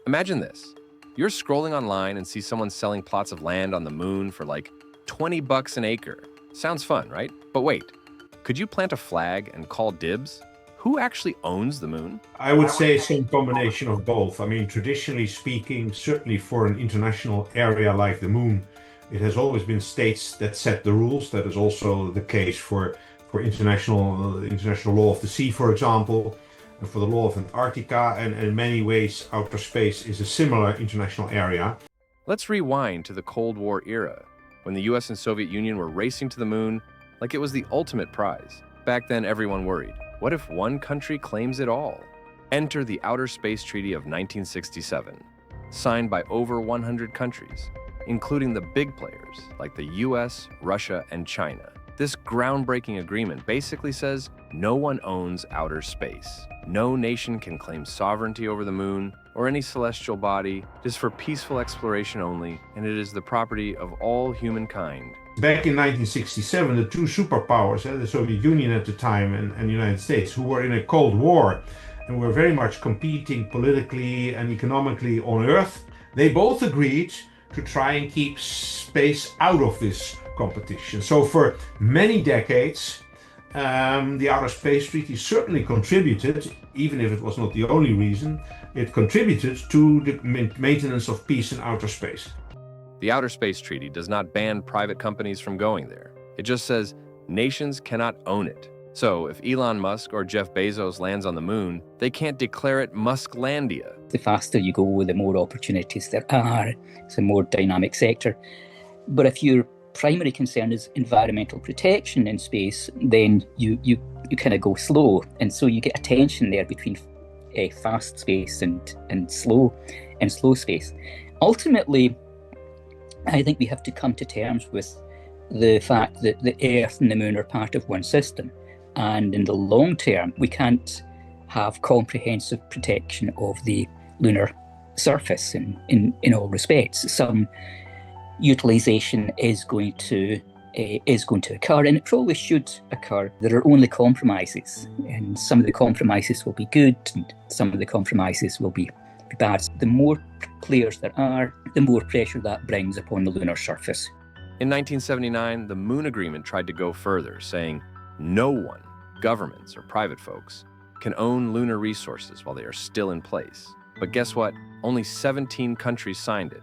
Imagine this. You're scrolling online and see someone selling plots of land on the moon for like 20 bucks an acre. Sounds fun, right? But wait, could you plant a flag and call dibs? Who actually owns the moon? I would say some combination of both. I mean, traditionally speaking, certainly for an international area like the moon, it has always been states that set the rules. That is also the case for international law of the sea, for example, and for the law of Antarctica. And in many ways, outer space is a similar international area. Let's rewind to the Cold War era, when the US and Soviet Union were racing to the moon like it was the ultimate prize. Back then, everyone worried. What if one country claims it all? Enter the Outer Space Treaty of 1967, signed by over 100 countries, including the big players like the US, Russia, and China. This groundbreaking agreement basically says no one owns outer space. No nation can claim sovereignty over the moon or any celestial body. It is for peaceful exploration only, and it is the property of all humankind. Back in 1967, the two superpowers, the Soviet Union at the time and the United States, who were in a Cold War and were very much competing politically and economically on Earth, they both agreed to try and keep space out of this competition. So for many decades, the Outer Space Treaty certainly contributed, even if it was not the only reason, it contributed to the maintenance of peace in outer space. The Outer Space Treaty does not ban private companies from going there. It just says nations cannot own it. So if Elon Musk or Jeff Bezos lands on the moon, they can't declare it Musklandia. The faster you go, the more opportunities there are. It's a more dynamic sector. But if your primary concern is environmental protection in space, then you kind of go slow. And so you get a tension there between fast space and slow space. Ultimately, I think we have to come to terms with the fact that the Earth and the Moon are part of one system. And in the long term, we can't have comprehensive protection of the lunar surface in all respects. Some utilization is going to occur, and it probably should occur. There are only compromises, and some of the compromises will be good, and some of the compromises will be bad. The more players there are, the more pressure that brings upon the lunar surface. In 1979, the Moon Agreement tried to go further, saying no one, governments or private folks, can own lunar resources while they are still in place. But guess what? Only 17 countries signed it,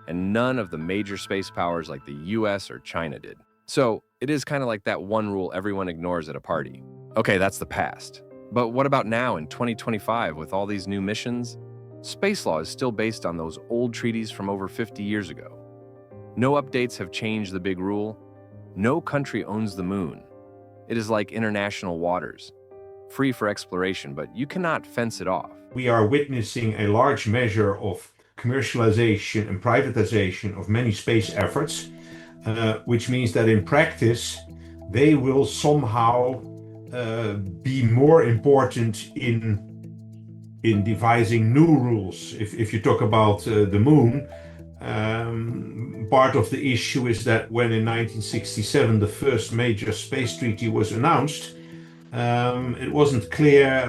and none of the major space powers like the US or China did. So it is kind of like that one rule everyone ignores at a party. Okay, that's the past. But what about now in 2025 with all these new missions? Space law is still based on those old treaties from over 50 years ago. No updates have changed the big rule. No country owns the moon. It is like international waters, free for exploration, but you cannot fence it off. We are witnessing a large measure of commercialization and privatization of many space efforts, which means that in practice, they will somehow be more important in devising new rules. If you talk about the moon, part of the issue is that when in 1967 the first major space treaty was announced, it wasn't clear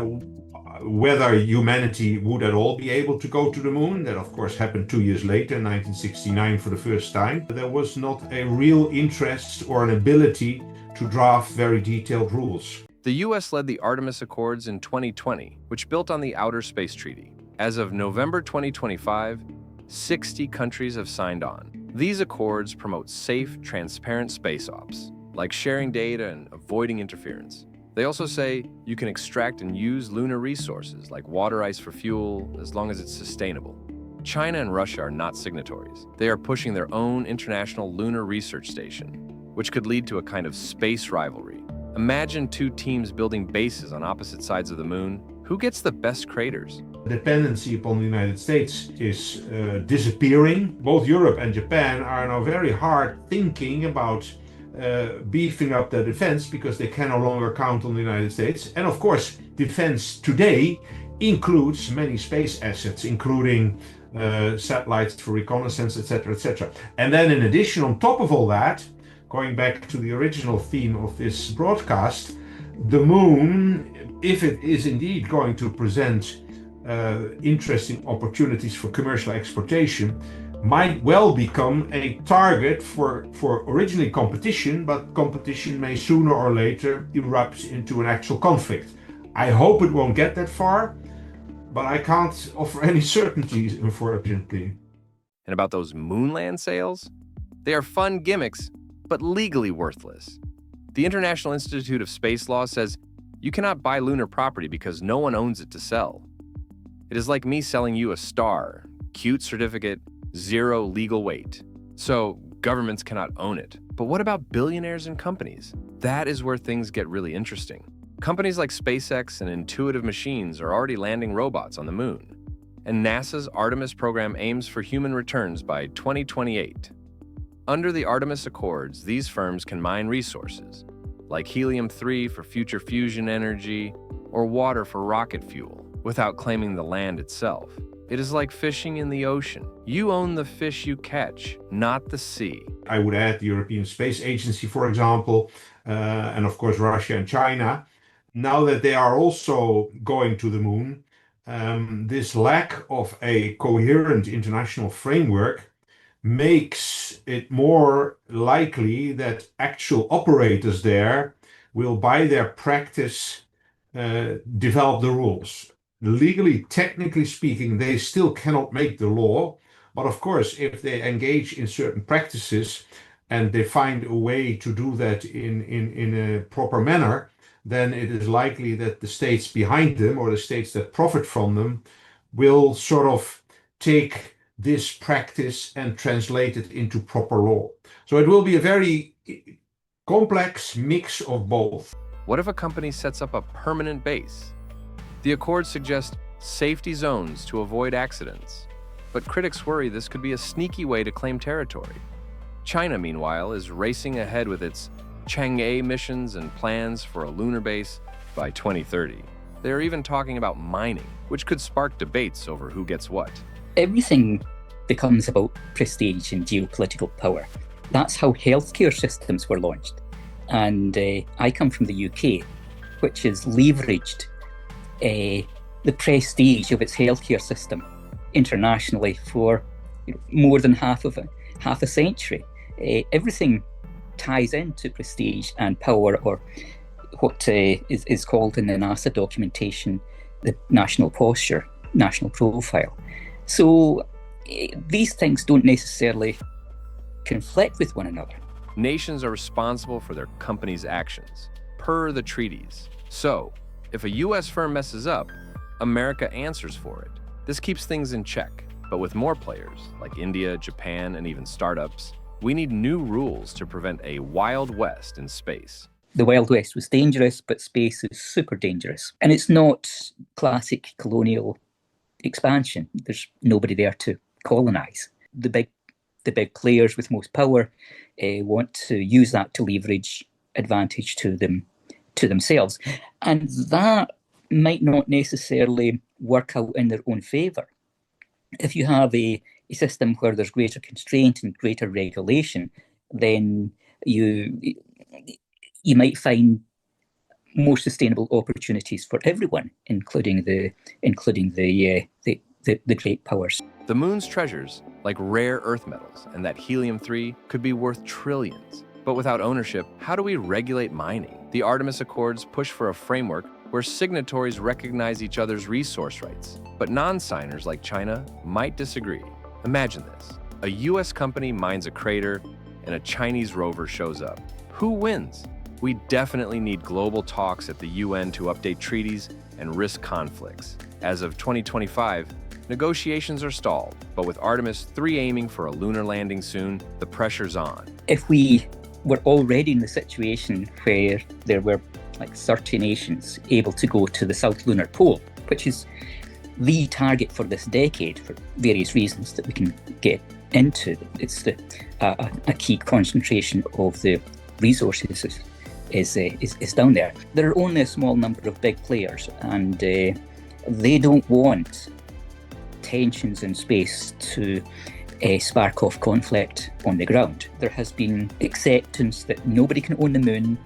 whether humanity would at all be able to go to the moon. That of course happened 2 years later, in 1969 for the first time. There was not a real interest or an ability to draft very detailed rules. The US led the Artemis Accords in 2020, which built on the Outer Space Treaty. As of November 2025, 60 countries have signed on. These accords promote safe, transparent space ops, like sharing data and avoiding interference. They also say you can extract and use lunar resources like water ice for fuel as long as it's sustainable. China and Russia are not signatories. They are pushing their own international lunar research station, which could lead to a kind of space rivalry. Imagine two teams building bases on opposite sides of the moon. Who gets the best craters? Dependency upon the United States is disappearing. Both Europe and Japan are now very hard thinking about beefing up their defense because they can no longer count on the United States. And of course, defense today includes many space assets, including satellites for reconnaissance, etc., etc. And then in addition, on top of all that, going back to the original theme of this broadcast, the moon, if it is indeed going to present interesting opportunities for commercial exportation, might well become a target for originally competition, but competition may sooner or later erupt into an actual conflict. I hope it won't get that far, but I can't offer any certainties, unfortunately. And about those moonland sales? They are fun gimmicks, but legally worthless. The International Institute of Space Law says you cannot buy lunar property because no one owns it to sell. It is like me selling you a star, cute certificate, zero legal weight. So governments cannot own it. But what about billionaires and companies? That is where things get really interesting. Companies like SpaceX and Intuitive Machines are already landing robots on the moon. And NASA's Artemis program aims for human returns by 2028. Under the Artemis Accords, these firms can mine resources, like helium-3 for future fusion energy or water for rocket fuel, without claiming the land itself. It is like fishing in the ocean. You own the fish you catch, not the sea. I would add the European Space Agency, for example, and of course Russia and China. Now that they are also going to the moon, this lack of a coherent international framework makes it more likely that actual operators there will, by their practice, develop the rules. Legally, technically speaking, they still cannot make the law. But of course, if they engage in certain practices and they find a way to do that in a proper manner, then it is likely that the states behind them or the states that profit from them will sort of take this practice and translate it into proper law. So it will be a very complex mix of both. What if a company sets up a permanent base? The Accords suggest safety zones to avoid accidents, but critics worry this could be a sneaky way to claim territory. China, meanwhile, is racing ahead with its Chang'e missions and plans for a lunar base by 2030. They are even talking about mining, which could spark debates over who gets what. Everything becomes about prestige and geopolitical power. That's how healthcare systems were launched. And I come from the UK, which has leveraged the prestige of its healthcare system internationally for more than half a century. Everything ties into prestige and power, or what is called in the NASA documentation the national posture, national profile. So these things don't necessarily conflict with one another. Nations are responsible for their companies' actions, per the treaties. So, if a US firm messes up, America answers for it. This keeps things in check. But with more players, like India, Japan, and even startups, we need new rules to prevent a Wild West in space. The Wild West was dangerous, but space is super dangerous. And it's not classic colonial expansion. There's nobody there to colonize. The big players with most power want to use that to leverage advantage to themselves. And that might not necessarily work out in their own favour. If you have a system where there's greater constraint and greater regulation, then you might find more sustainable opportunities for everyone, including the great powers. The moon's treasures, like rare earth metals and that helium-3, could be worth trillions. But without ownership, how do we regulate mining? The Artemis Accords push for a framework where signatories recognize each other's resource rights. But non-signers like China might disagree. Imagine this. A US company mines a crater and a Chinese rover shows up. Who wins? We definitely need global talks at the UN to update treaties and risk conflicts. As of 2025, negotiations are stalled, but with Artemis 3 aiming for a lunar landing soon, the pressure's on. If we were already in the situation where there were like 30 nations able to go to the South Lunar Pole, which is the target for this decade for various reasons that we can get into. It's a key concentration of the resources is down there. There are only a small number of big players, and they don't want tensions in space to spark off conflict on the ground. There has been acceptance that nobody can own the moon,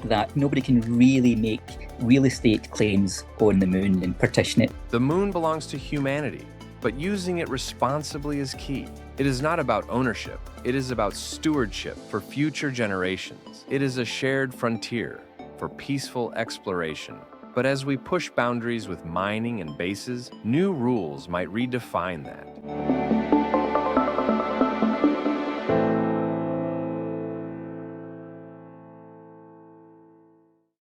that nobody can really make real estate claims on the moon and partition it. The moon belongs to humanity, but using it responsibly is key. It is not about ownership. It is about stewardship for future generations. It is a shared frontier for peaceful exploration. But as we push boundaries with mining and bases, new rules might redefine that.